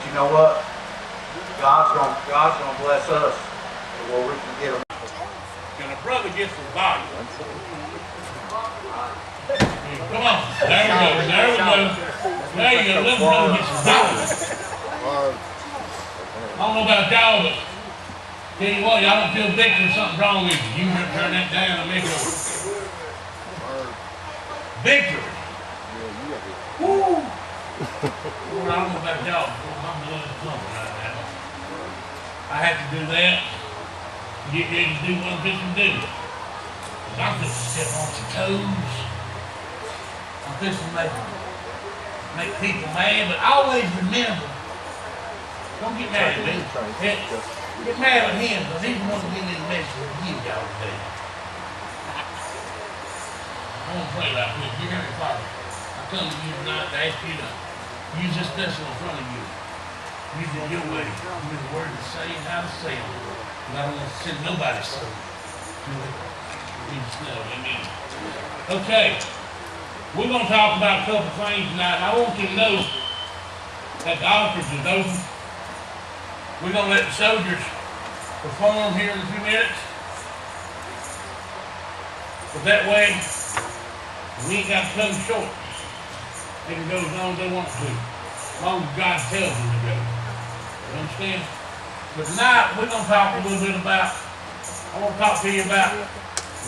you know what? God's gonna bless us where we can get them. Can a brother get some volume? Come on. There we go. There we go. There you go. Let brother get some volume. I don't know about y'all, but tell you what, y'all don't feel victory, something's wrong with you. You better turn that down and make it victory. Woo! Well, I don't know about y'all, but my blood is pumping right now. I have to do that to get ready to do what I'm fixing to do. Because I'm fixing to step on some toes. I'm fixing to make people mad, but always remember, don't get mad at me. Get mad at him, because he's the one who gave me the message with you y'all today. I want to pray right quick. Dear Heavenly Father, I come to you tonight to ask you to use this vessel in front of you. Use it your way. Give me the word to say and how to say it. And I don't want to send nobody so. Jesus' name, amen. Okay. We're going to talk about a couple things tonight. And I want you to know that the altars is open. We're going to let the soldiers perform here in a few minutes. But that way, we ain't got to come short. They can go as long as they want to. As long as God tells them to go. You understand? But tonight, we're going to talk a little bit about, I want to talk to you about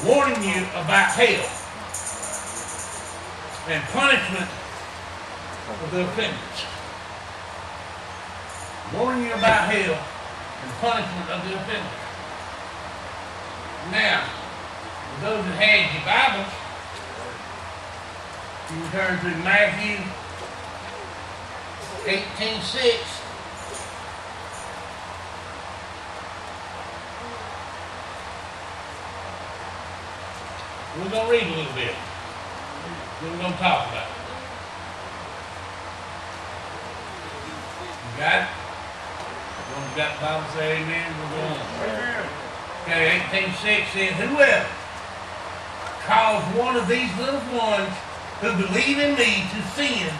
warning you about hell and punishment for the offenders. Warning you about hell and punishment of the offenders. Now, for those that had your Bibles, you can turn to Matthew 18:6. We're going to read a little bit. Then we're going to talk about it. You got it? You got the Bible, say amen? We're going on. Okay, 18:6 says, whoever calls one of these little ones who believe in me to sin,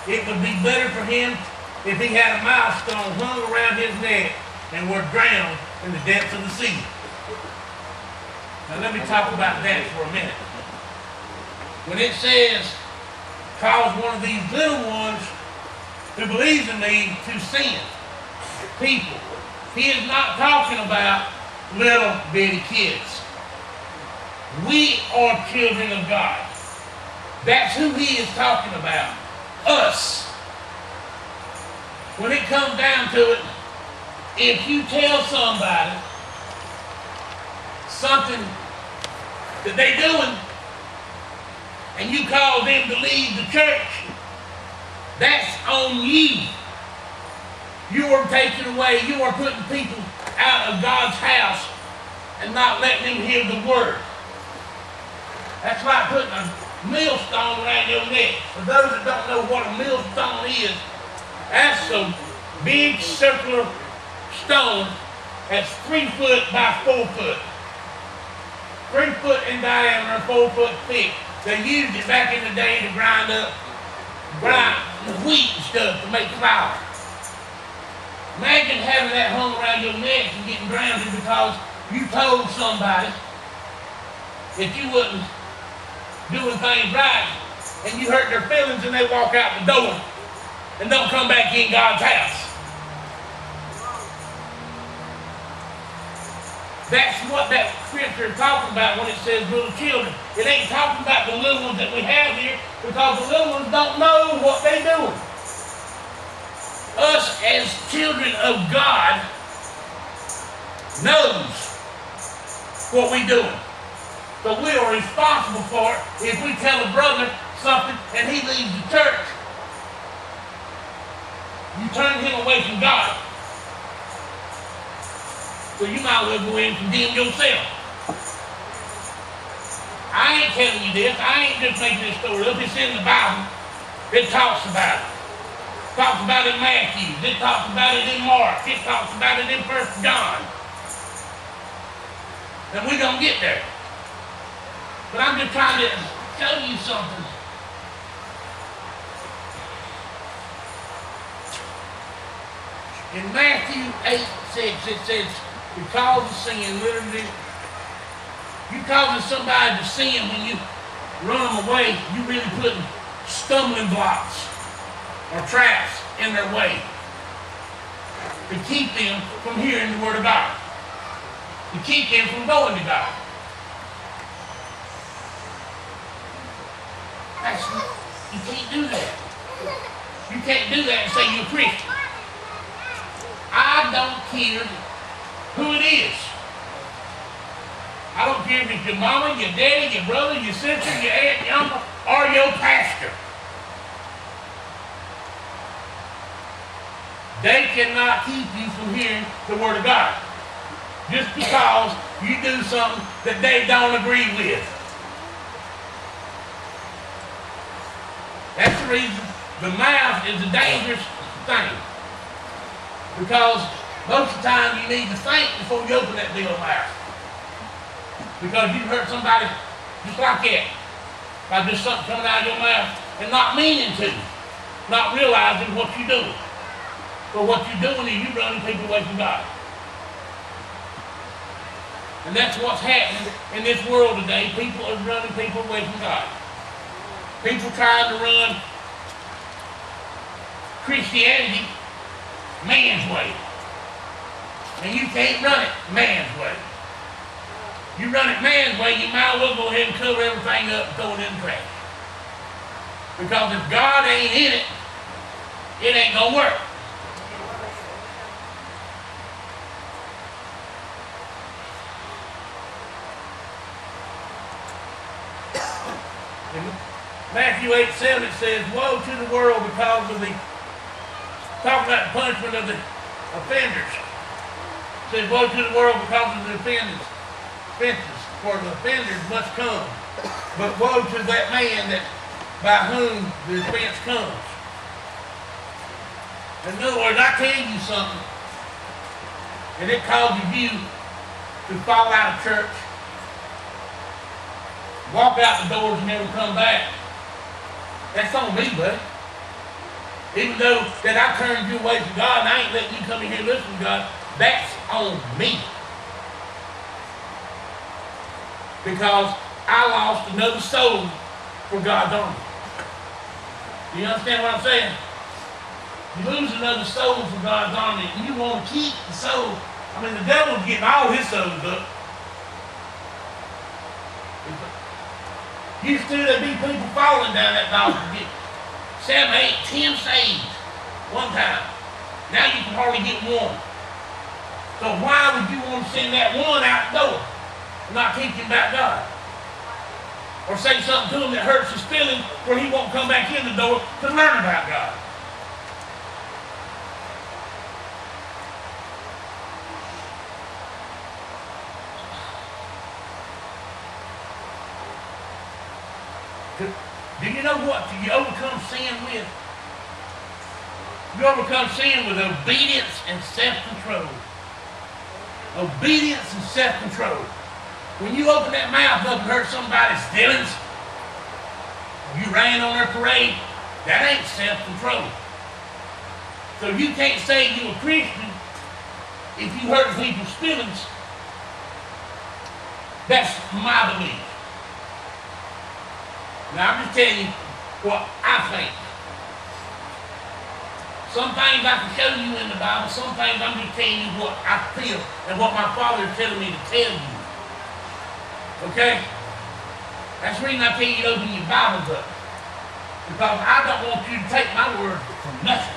it would be better for him if he had a milestone hung around his neck and were drowned in the depths of the sea. Now let me talk about that for a minute. When it says, cause one of these little ones who believes in me to sin, people, he is not talking about little bitty kids. We are children of God. That's who he is talking about. Us. When it comes down to it, if you tell somebody something that they're doing and you call them to leave the church, that's on you. You are taking away, you are putting people out of God's house and not letting them hear the word. That's like putting a millstone around your neck. For those that don't know what a millstone is, that's a big circular stone that's 3 foot by 4 foot. 3 foot in diameter, 4 foot thick. They used it back in the day to grind wheat and stuff to make flour. Imagine having that hung around your neck and getting drowned because you told somebody that you wasn't doing things right, and you hurt their feelings, and they walk out the door and don't come back in God's house. That's what that scripture is talking about when it says little children. It ain't talking about the little ones that we have here, because the little ones don't know what they're doing. Us as children of God knows what we're doing. So we are responsible for it. If we tell a brother something and he leaves the church, you turn him away from God. So you might as well go in and condemn yourself. I ain't telling you this. I ain't just making this story up. It's in the Bible. It talks about it. It talks about it in Matthew. It talks about it in Mark. It talks about it in 1 John. And we're going to get there. But I'm just trying to tell you something. In Matthew 8:6, it says, because of sin, literally, you causing somebody to sin when you run them away, you really putting stumbling blocks or traps in their way to keep them from hearing the word of God, to keep them from going to God. You can't do that. You can't do that and say you're a Christian. I don't care who it is. I don't care if it's your mama, your daddy, your brother, your sister, your aunt, your uncle, or your pastor. They cannot keep you from hearing the word of God just because you do something that they don't agree with. That's the reason the mouth is a dangerous thing. Because most of the time you need to think before you open that deal mouth. Because you hurt somebody just like that by just something coming out of your mouth and not meaning to, not realizing what you're doing. But what you're doing is you're running people away from God. And that's what's happening in this world today. People are running people away from God. People trying to run Christianity man's way. And you can't run it man's way. You run it man's way, you might as well go ahead and cover everything up and throw it in the trash. Because if God ain't in it, it ain't gonna work. In Matthew 8:7 it says, woe to the world because of the, talking about the punishment of the offenders. It says, woe to the world because of the offenses, for the offenders must come. But woe to that man that by whom the offense comes. In other words, I tell you something, and it causes you to fall out of church, walk out the doors and never come back. That's on me, buddy. Even though that I turned you away from God and I ain't letting you come in here and listen to God, that's on me. Because I lost another soul for God's army. Do you understand what I'm saying? You lose another soul for God's army and you want to keep the soul. I mean, the devil's getting all his souls up. Used to there'd be people falling down that dog and get 7, 8, 10 saved one time. Now you can hardly get one. So why would you want to send that one out the door and not teach him about God? Or say something to him that hurts his feelings where he won't come back in the door to learn about God? Do you know what you overcome sin with? You overcome sin with obedience and self-control. Obedience and self-control. When you open that mouth up and hurt somebody's feelings, you ran on their parade, that ain't self-control. So you can't say you're a Christian if you hurt people's feelings. That's my belief. Now I'm just telling you what I think. Some things I can show you in the Bible, some things I'm just telling you what I feel and what my Father is telling me to tell you. Okay? That's the reason I tell you to open your Bibles up. Because I don't want you to take my word for nothing.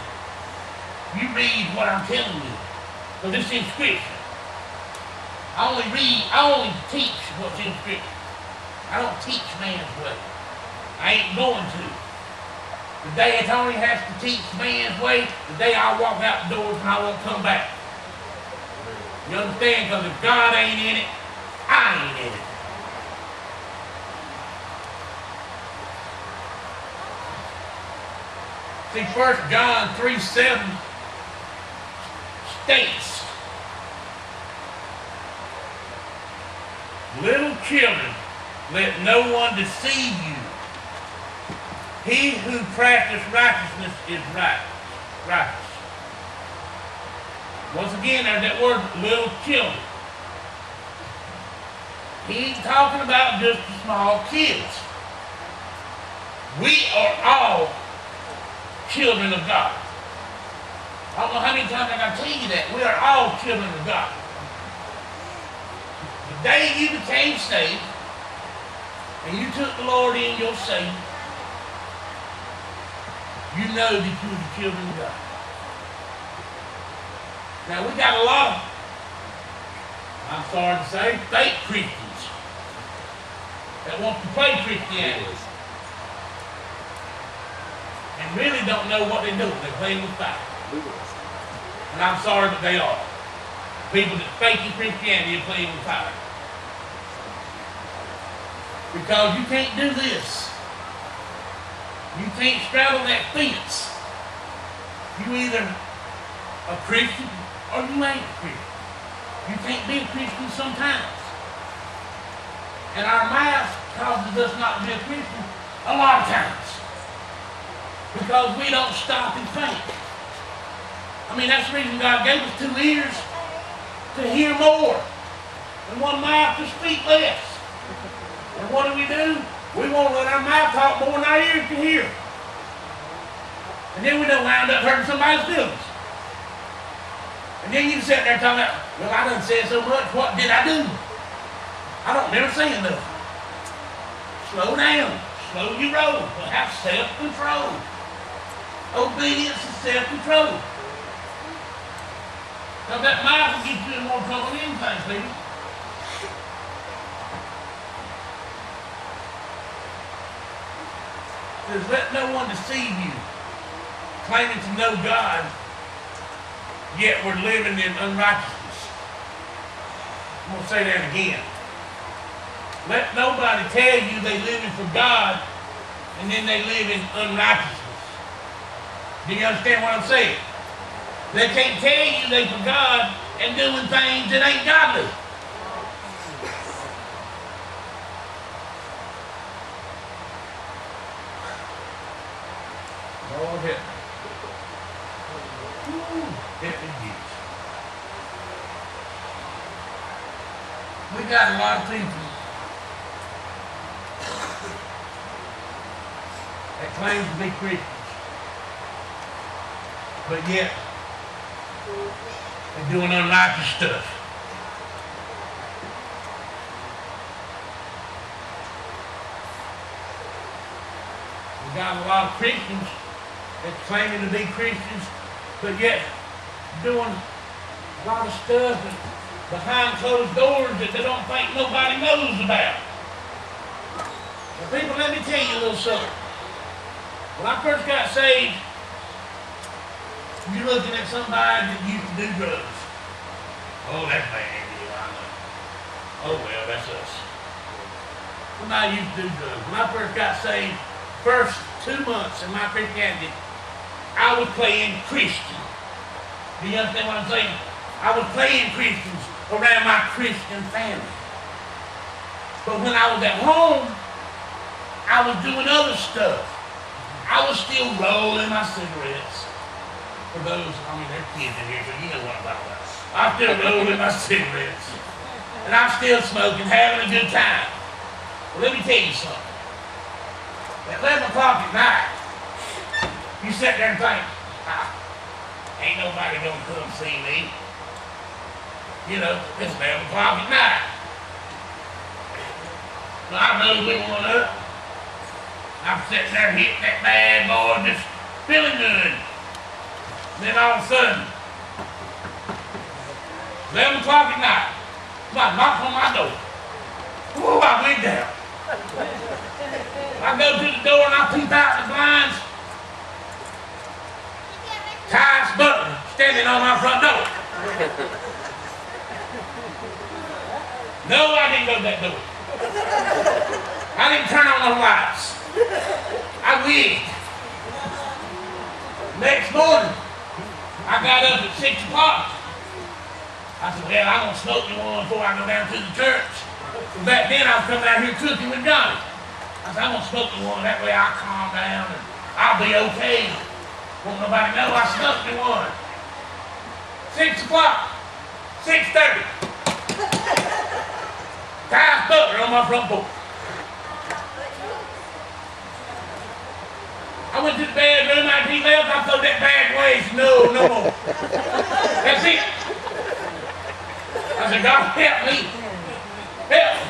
You read what I'm telling you. So this is Scripture. I only teach what's in Scripture. I don't teach man's way. I ain't going to. The day Tony has to teach man's way, the day I'll walk out the doors and I won't come back. You understand? Because if God ain't in it, I ain't in it. See, 1 John 3:7 states, little children, let no one deceive you. He who practices righteousness is righteous. Once again, there's that word, little children. He ain't talking about just the small kids. We are all children of God. I don't know how many times I got to tell you that. We are all children of God. The day you became saved, and you took the Lord in your Savior, you know that you are the children of God. Now we got a lot of, I'm sorry to say, fake Christians that want to play Christianity and really don't know what they're doing. They're playing with fire. And I'm sorry, but they are. People that fake Christianity are playing with fire. Because you can't do this. You can't straddle that fence. You either a Christian or you ain't a Christian. You can't be a Christian sometimes. And our mouth causes us not to be a Christian a lot of times. Because we don't stop and think. I mean, that's the reason God gave us 2 ears to hear more and 1 mouth to speak less. And what do? We won't let our mouth talk more than our ears can hear. And then we don't wind up hurting somebody's feelings. And then you sit there talking about, well, I done said so much, what did I do? I don't remember saying nothing. Slow down. Slow your roll. But have self-control. Obedience and self-control. Now that mouth will get you in more trouble than anything, people. Says, let no one deceive you, claiming to know God, yet we're living in unrighteousness. I'm going to say that again. Let nobody tell you they're living for God, and then they live in unrighteousness. Do you understand what I'm saying? They can't tell you they're for God and doing things that ain't godly. Lord help me. Help me, Jesus. We got a lot of people that claim to be Christians, but yet they're doing unrighteous stuff. We got a lot of Christians that's claiming to be Christians, but yet doing a lot of stuff behind closed doors that they don't think nobody knows about. Now, people, let me tell you a little something. When I first got saved, you're looking at somebody that used to do drugs. Oh, that's bad, I know. Oh, well, that's us. Somebody used to do drugs. When I first got saved, first 2 months in my Christianity, I was playing Christian. Do you understand what I'm saying? I was playing Christians around my Christian family. But when I was at home, I was doing other stuff. I was still rolling my cigarettes. For those, I mean, there's kids in here, so you know what I'm talking about. I'm still rolling my cigarettes. And I'm still smoking, having a good time. Well, let me tell you something. At 11 o'clock at night, you sit there and think, ain't nobody gonna come see me. You know, it's 11 o'clock at night. So I rose me one up. I'm sitting there hitting that bad boy, just feeling good. And then all of a sudden, 11 o'clock at night, somebody knocks on my door. Whoa, I went down. I go to the door and I peep out the blinds. Tyus Butler standing on my front door. No, I didn't go to that door. I didn't turn on the lights. I wigged. Next morning, I got up at 6 o'clock. I said, well, I'm going to smoke me one before I go down to the church. Back then, I was coming out here cooking with Johnny. I said, I'm going to smoke me one. That way I'll calm down and I'll be okay. Won't nobody know I smoked me one. 6 6 o'clock, 6:30. Ty's butler on my front porch. I went to the bedroom after he left, I threw that bag away. He said, no more. That's it. I said, God help me. Help me.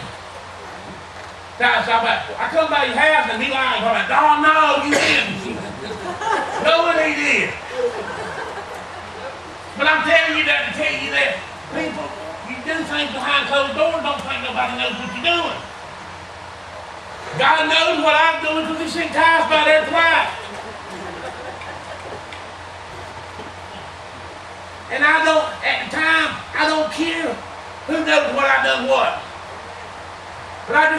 I come by your house and he lying. I'm like, oh no, you didn't. No one he did. But I'm telling you that to tell you that people, you do things behind closed doors, don't think nobody knows what you're doing. God knows what I'm doing because he sent Ty's by there twice. And I don't, at the time, I don't care who knows what I done what. But I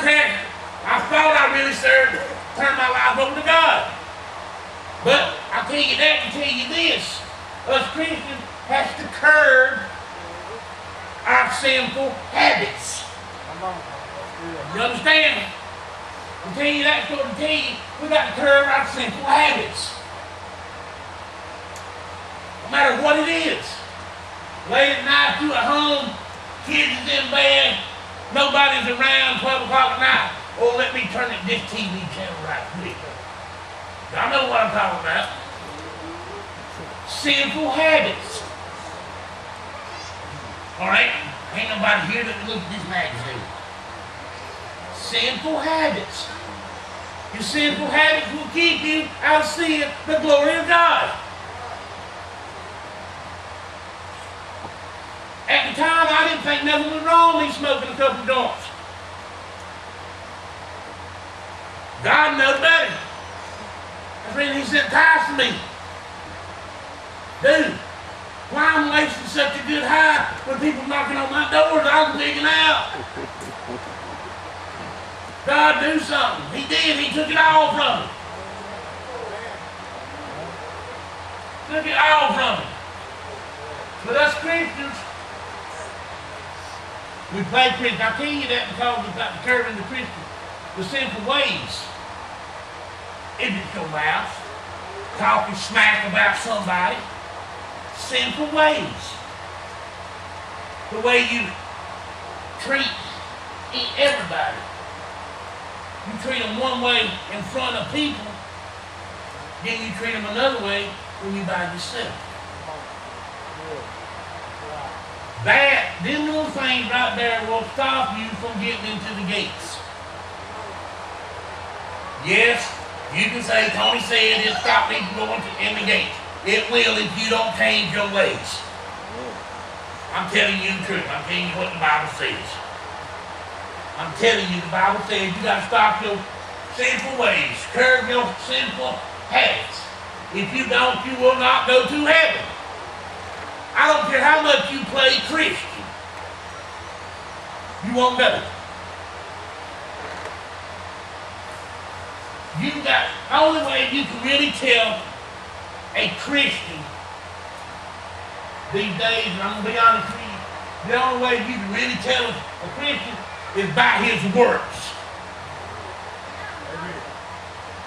thought I really turned my life over to God. But I'll tell you that and tell you this. Us Christians has to curb our sinful habits. You understand? I'm telling you that so to tell you, we got to curb our sinful habits. No matter what it is. Late at night, you at home, kids is in bed, nobody's around, 12 o'clock at night. Oh, let me turn this TV channel right quick. Y'all know what I'm talking about. Sinful habits. Alright? Ain't nobody here that can look at this magazine. Sinful habits. Your sinful habits will keep you out of seeing the glory of God. At the time, I didn't think nothing was wrong with me smoking a couple of joints. God knows better. That's when he sent Ty to me. Dude, why I'm wasting such a good high when people knocking on my doors I'm digging out? God do something. He did. He took it all from me. Took it all from me. But us Christians, we play Christian. I tell you that because it's about curbing the Christian, the sinful ways. If it's your mouth, talking smack about somebody, sinful ways. The way you treat everybody. You treat them one way in front of people, then you treat them another way when you by yourself. Them little things right there will stop you from getting into the gates. Yes, you can say, Tony said it stopped me from going in the gates. It will if you don't change your ways. I'm telling you the truth. I'm telling you what the Bible says. I'm telling you the Bible says you got to stop your sinful ways. Curb your sinful habits. If you don't, you will not go to heaven. I don't care how much you play Christian. You won't go. The only way you can really tell a Christian these days, and I'm going to be honest with you, the only way you can really tell a Christian is by his works.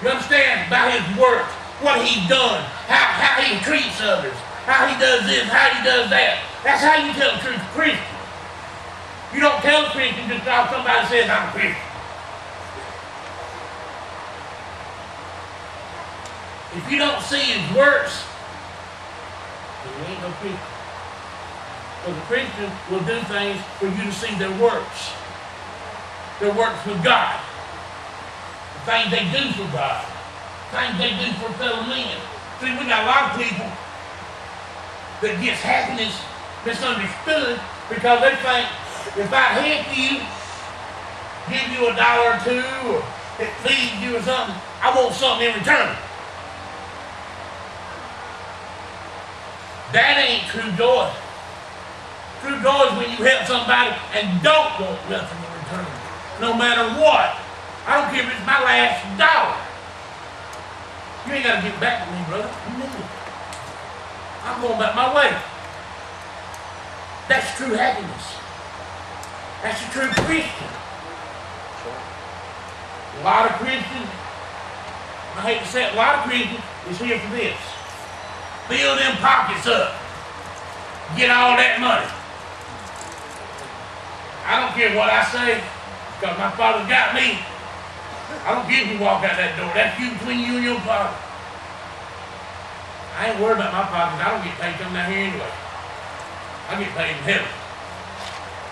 You understand? By his works, what he's done, how he treats others, how he does this, how he does that. That's how you tell a true Christian. You don't tell a Christian just because somebody says, I'm a Christian. If you don't see his works, then you ain't no Christian. Because a Christian will do things for you to see their works. Their works with God. The things they do for God. The things they do for fellow men. See, we got a lot of people that gets happiness misunderstood because they think if I help you, give you $1 or $2, or feed you or something, I want something in return. That ain't true joy. True joy is when you help somebody and don't want nothing in return, no matter what. I don't care if it's my last dollar. You ain't got to give it back to me, brother. You need it. I'm going back my way. That's true happiness. That's a true Christian. A lot of Christians, I hate to say it, a lot of Christians is here for this. Fill them pockets up. get all that money. I don't care what I say, because my father got me. I don't care if you walk out that door. That's you between you and your father. I ain't worried about my father, because I don't get paid coming down here anyway. I get paid in heaven.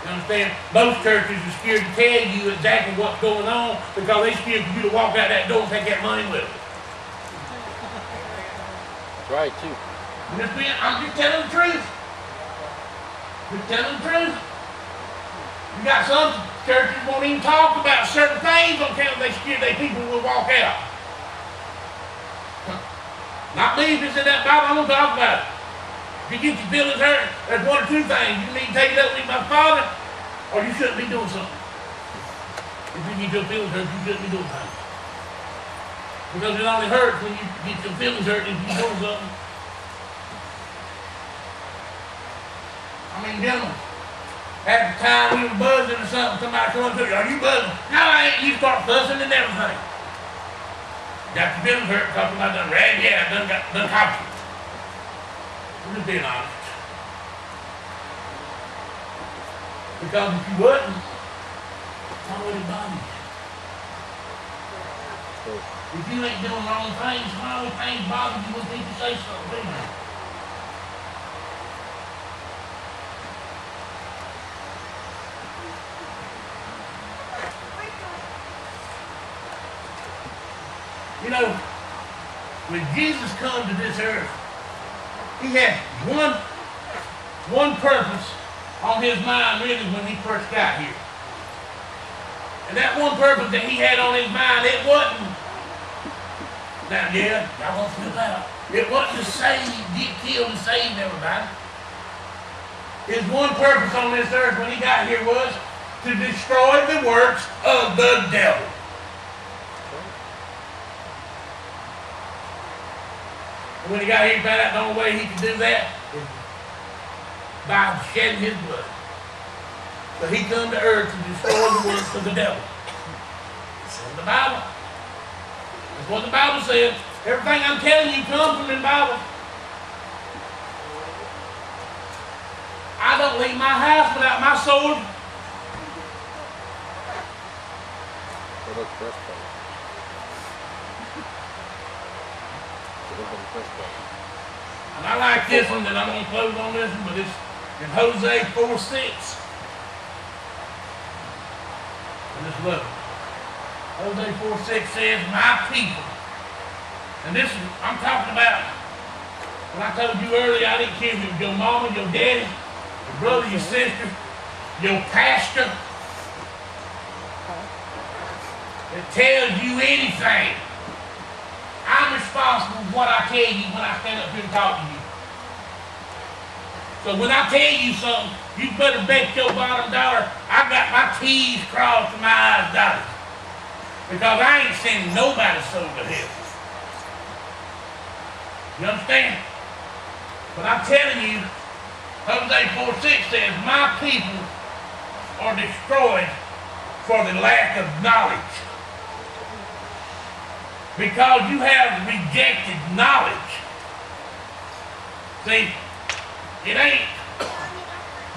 You understand? Most churches are scared to tell you exactly what's going on because they're scared for you to walk out that door and take that money with them. That's right, too. I'm just telling the truth. Just telling the truth. You got some churches won't even talk about certain things on account they scared their people will walk out. Not me, if it's in that Bible, I'm going to talk about it. If you get your feelings hurt, there's one or two things. You need to take it up with my father, or you shouldn't be doing something. If you get your feelings hurt, you shouldn't be doing things. Because it only hurts when you get your feelings hurt if you're doing something. I mean, gentlemen, at the time we were buzzing or something, somebody come up to you, are you buzzing? No, I ain't. You start fussing and everything. Got your feelings hurt because I done ragged you, I done caught you. I'm just being honest. Because if you wouldn't, why would it bother you? If you ain't doing wrong things, why would things bother you when people say something? You know, when Jesus come to this earth, he had one purpose on his mind really when he first got here. And that one purpose that he had on his mind, it wasn't, now yeah, y'all won't flip out. It wasn't to save, get killed and save everybody. His one purpose on this earth when he got here was to destroy the works of the devil. And when he got here, he found out the only way he could do that is by shedding his blood. So he come to earth to destroy the works of the devil. It's in the Bible. That's what the Bible says. Everything I'm telling you comes from the Bible. I don't leave my house without my sword. What about the breastplate? And I like this one, and I'm going to close on this one, but it's in Hosea 4:6. And just look. Hosea 4:6 says, my people. And this is, I'm talking about, when I told you earlier, I didn't care if it was your mama, your daddy, your brother, your sister, your pastor. It tells you anything. I'm responsible for what I tell you when I stand up here and talk to you. So when I tell you something, you better bet your bottom dollar I got my T's crossed and my I's dotted. Because I ain't sending nobody's soul to hell. You understand? But I'm telling you, Hosea 4:6 says, my people are destroyed for the lack of knowledge. Because you have rejected knowledge. See, it ain't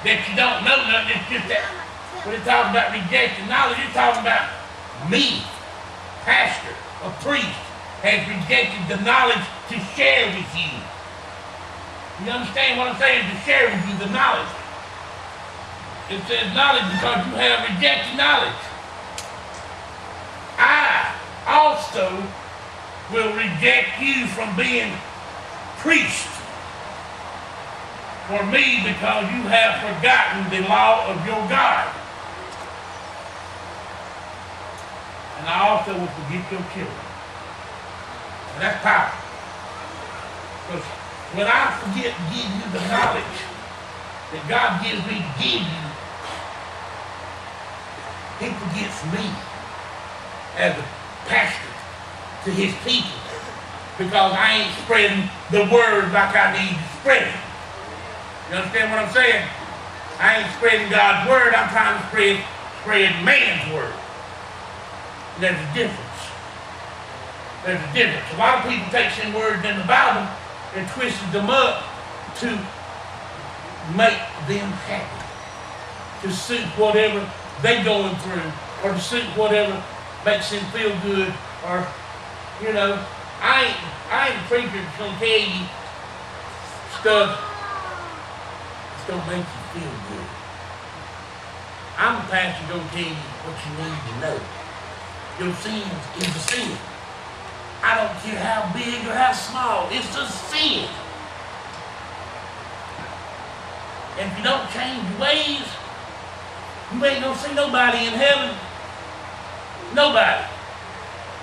that you don't know nothing, it's just that when it's talking about rejected knowledge, it's talking about me, pastor, a priest, has rejected the knowledge to share with you. You understand what I'm saying? To share with you the knowledge. It says knowledge because you have rejected knowledge. I also will reject you from being priest for me because you have forgotten the law of your God. And I also will forget your children. And that's powerful. Because when I forget to give you the knowledge that God gives me to give you, he forgets me as a pastor to his people because I ain't spreading the word like I need to spread it. You understand what I'm saying? I ain't spreading God's word, I'm trying to spread man's word. And there's a difference. There's a difference. A lot of people take some words in the Bible and twisted them up to make them happy, to suit whatever they're going through, or to suit whatever makes them feel good, or, you know, I ain't a preacher that's gonna tell you stuff that's gonna make you feel good. I'm a pastor gonna tell you what you need to know. Your sin is a sin. I don't care how big or how small, it's a sin. And if you don't change your ways, you ain't gonna see nobody in heaven. Nobody.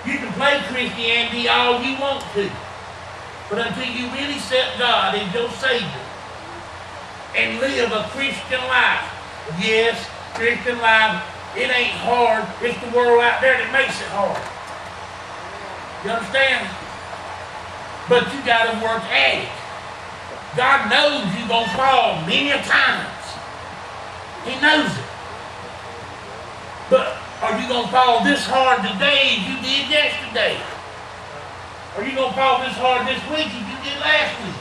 You can play Christianity all you want to, but until you really accept God as your Savior and live a Christian life, yes, Christian life, it ain't hard. It's the world out there that makes it hard. You understand? But you gotta work at it. God knows you're gonna fall many a times. He knows it. But are you gonna fall this hard today as you did yesterday? Are you gonna fall this hard this week as you did last week?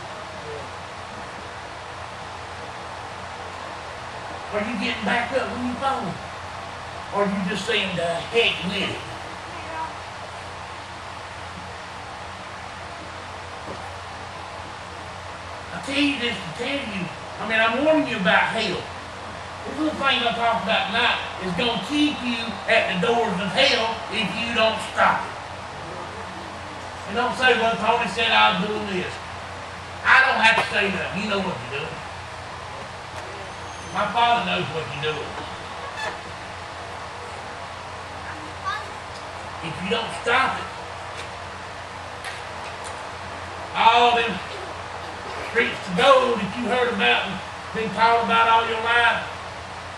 Are you getting back up when you fall? Or are you just saying the heck with it? I tell you this to tell you, I'm warning you about hell. This little thing I talked about tonight is going to keep you at the doors of hell if you don't stop it. And don't say, well, Tony said I was doing this. I don't have to say nothing. You know what you're doing. My father knows what you're doing. If you don't stop it, all them streets to gold that you heard about and been taught about all your life,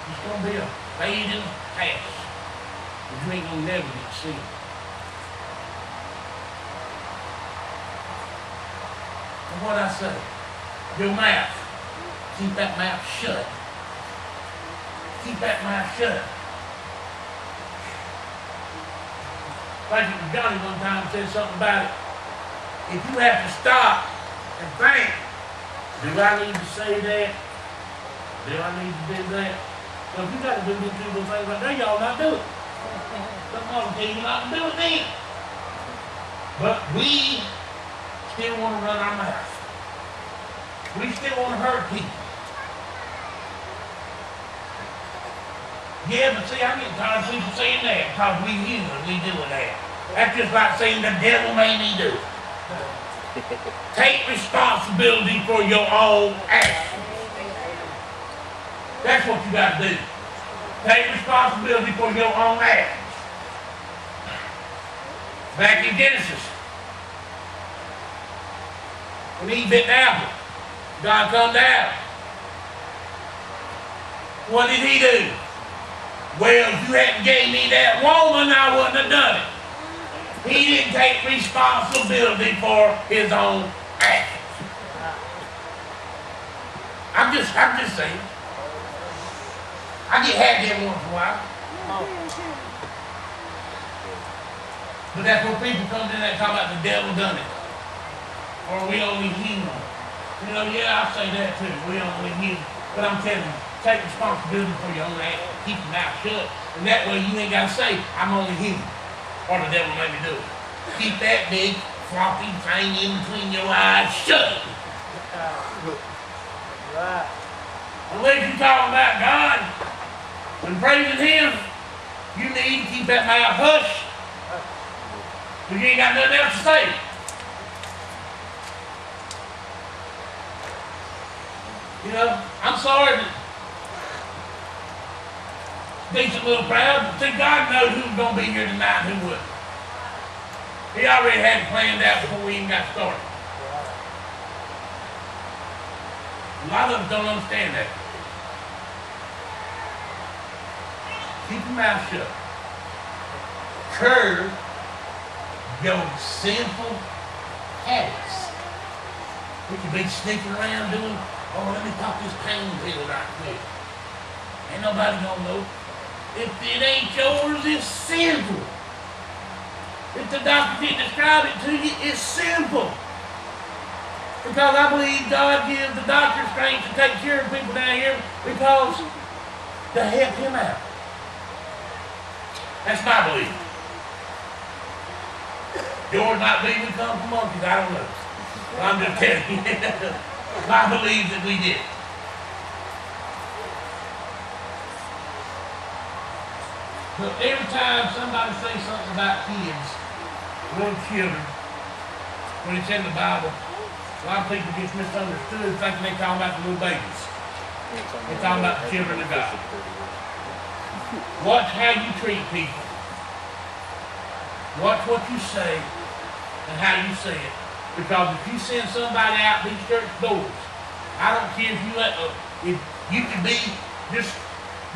it's going to be a fading past. But you ain't going to never get to see it. And what I say, your mouth, keep that mouth shut. Keep that mouth shut. Like it was Johnny one time said something about it. If you have to stop and think, do I need to say that? Do I need to do that? Well, if you got to do these two little things right there, y'all not do it. Some of them tell you not to do it then. But we still want to run our mouth. We still want to hurt people. Yeah, but see, I get tired of people saying that because we human, we doing that. That's just like saying the devil made me do it. Take responsibility for your own actions. That's what you got to do. Take responsibility for your own actions. Back in Genesis, when Eve bit the apple, God come down. What did he do? Well, if you hadn't gave me that woman, I wouldn't have done it. He didn't take responsibility for his own actions. I'm just saying. I get happy every once in a while. But that's where people come in and talk about the devil done it. Or we only human. You know, yeah, I say that too. We only human. But I'm telling you, take responsibility for your own actions. Keep your mouth shut. And that way you ain't got to say, I'm only human. Or the devil made me do it. Keep that big floppy thing in between your eyes shut. Right. Unless you're talking about God and praising Him, you need to keep that mouth hushed. Because you ain't got nothing else to say. You know, I'm sorry that decent little crowd. See, God knows who's going to be here tonight and who wouldn't. He already had it planned out before we even got started. A lot of us don't understand that. Keep your mouth shut. Curb your sinful habits. We could be sneaking around doing, oh, let me pop this pain pill right quick. Ain't nobody gonna know. If it ain't yours, it's sinful. If the doctor didn't describe it to you, it's sinful. Because I believe God gives the doctor strength to take care of people down here because to help him out. That's my belief. Yours might be we come from monkeys, I don't know. But I'm just telling you. My belief that we did. But every time somebody says something about kids, little children, when it's in the Bible, a lot of people get misunderstood thinking they're talking about the little babies. They're talking about the children of God. Watch how you treat people. Watch what you say and how you say it. Because if you send somebody out these church doors, I don't care if you can be just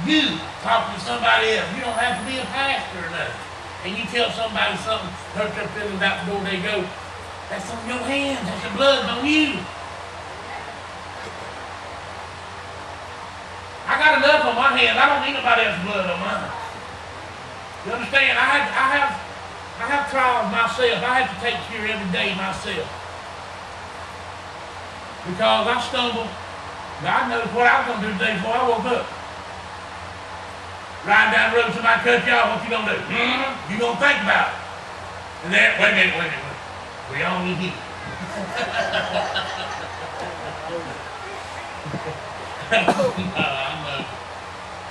you talking to somebody else. You don't have to be a pastor or nothing. And you tell somebody something, hurt their feelings out the door they go, that's on your hands, that's the blood on you. I got enough on my hands. I don't need nobody else's blood on mine. You understand? I have trials myself. I have to take care every day myself. Because I stumble. God knows what I was going to do today before I woke up. Riding down the road, somebody cut you off, what you gonna do? You gonna think about it. And then, wait a minute. We only here.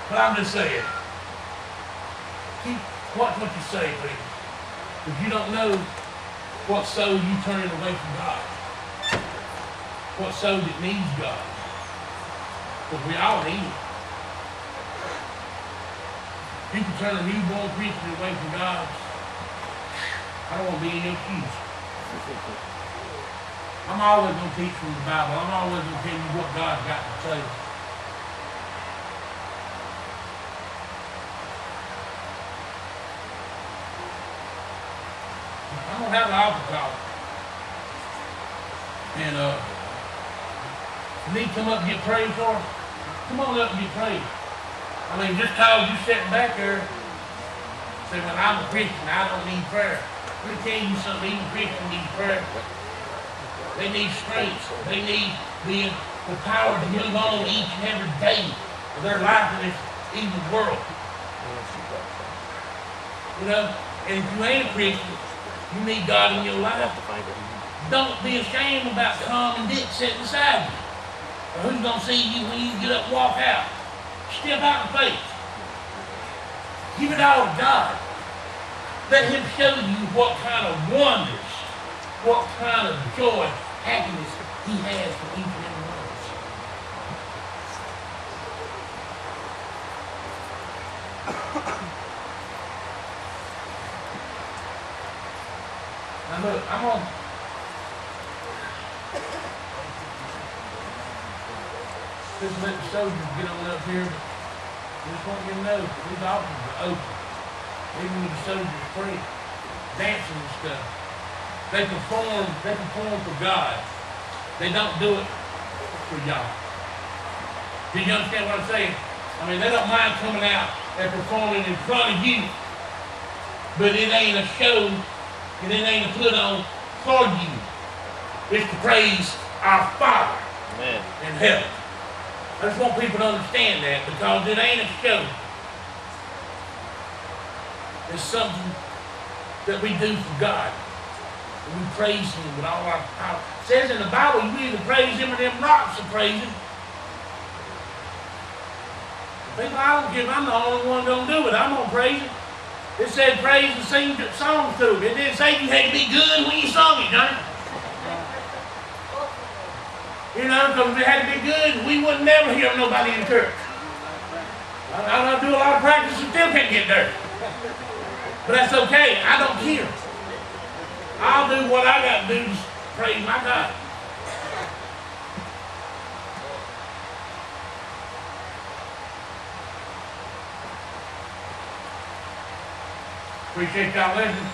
But I'm just saying, watch what you say, people. If you don't know what soul you turning away from God, what soul that needs God, because we all need it. You can turn a newborn Christian away from God. I don't want to be in your shoes. I'm always going to teach from the Bible. I'm always going to tell you what God's got to say. I'm going to have an altar call. And you need to come up and get prayed for. Come on up and get prayed. I mean, just cause you sitting back there, say, well, I'm a Christian, I don't need prayer. Let me tell you something, even Christians need prayer. They need strength. They need the power to move on each and every day of their life in this evil world. You know, and if you ain't a Christian, you need God in your life. Don't be ashamed about Tom and Dick sitting beside you. Or who's going to see you when you get up and walk out? Step out in faith. Give it all to God. Let him show you what kind of wonders, what kind of joy, happiness he has for each and every one of us. Now look, I'm on. Just let the soldiers get on up here, but I just want you to know that these offices are open. Even when the soldiers pray, dancing and stuff. They perform for God. They don't do it for y'all. Do you understand what I'm saying? I mean, they don't mind coming out and performing in front of you, but it ain't a show, and it ain't a put on for you. It's to praise our Father in heaven. I just want people to understand that, because it ain't a show. It's something that we do for God. And we praise him with all our power. It says in the Bible, you either praise him or them rocks will praise him. People, I don't care if I'm the only one going to do it. I'm going to praise him. It said praise and sing songs to him. It didn't say you had to be good when you sung it, done it? You know, because if it had to be good, we would never hear nobody in church. I do a lot of practice and still can't get there. But that's okay. I don't care. I'll do what I got to do to praise my God. Appreciate y'all listening.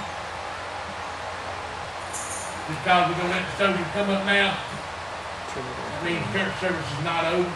Just because we're going to let the soldiers come up now, I mean, church service is not over.